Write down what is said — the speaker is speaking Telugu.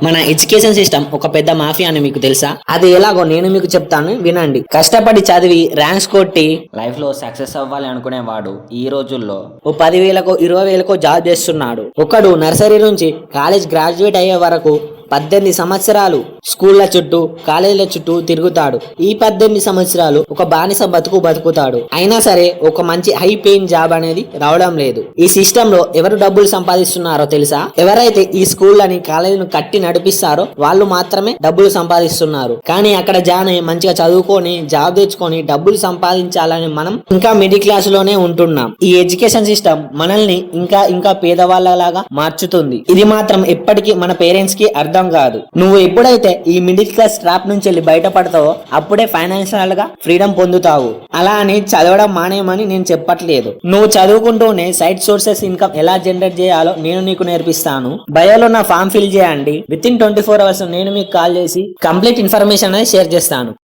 మన ఎడ్యుకేషన్ సిస్టమ్ ఒక పెద్ద మాఫియా అని మీకు తెలుసా? అది ఎలాగో నేను మీకు చెప్తాను, వినండి. కష్టపడి చదివి ర్యాంక్స్ కొట్టి లైఫ్ లో సక్సెస్ అవ్వాలి అనుకునేవాడు ఈ రోజుల్లో ఓ 10,000కో 20,000కో జాబ్ చేస్తున్నాడు. ఒకడు నర్సరీ నుంచి కాలేజ్ గ్రాడ్యుయేట్ అయ్యే వరకు 18 సంవత్సరాలు స్కూళ్ల చుట్టూ కాలేజీల చుట్టూ తిరుగుతాడు. ఈ 18 సంవత్సరాలు ఒక బానిస బతుకుతాడు. అయినా సరే ఒక మంచి హై పేయింగ్ జాబ్ అనేది రావడం లేదు. ఈ సిస్టమ్ లో ఎవరు డబ్బులు సంపాదిస్తున్నారో తెలుసా? ఎవరైతే ఈ స్కూళ్ళని కాలేజీలను కట్టి నడిపిస్తారో వాళ్ళు మాత్రమే డబ్బులు సంపాదిస్తున్నారు. కానీ అక్కడ జాయిన్ అయ్యి మంచిగా చదువుకొని జాబ్ తెచ్చుకొని డబ్బులు సంపాదించాలని మనం ఇంకా మిడిల్ క్లాస్ లోనే ఉంటున్నాం. ఈ ఎడ్యుకేషన్ సిస్టమ్ మనల్ని ఇంకా ఇంకా పేదవాళ్ళలాగా మార్చుతుంది. ఇది మాత్రం ఎప్పటికీ మన పేరెంట్స్ కి అర్థం కాదు. నువ్వు ఎప్పుడైతే ఈ మిడిల్ క్లాస్ ట్రాప్ నుంచి వెళ్ళి బయటపడతావో అప్పుడే ఫైనాన్షియల్ గా ఫ్రీడమ్ పొందుతావు. అలా అని చదవడం మానేయమని నేను చెప్పట్లేదు. నువ్వు చదువుకుంటూనే సైడ్ సోర్సెస్ ఇన్కమ్ ఎలా జనరేట్ చేయాలో నేను నీకు నేర్పిస్తాను. బయోలో నా ఫామ్ ఫిల్ చేయండి. విత్ ఇన్ 24 hours నేను మీకు కాల్ చేసి కంప్లీట్ ఇన్ఫర్మేషన్ అనేది షేర్ చేస్తాను.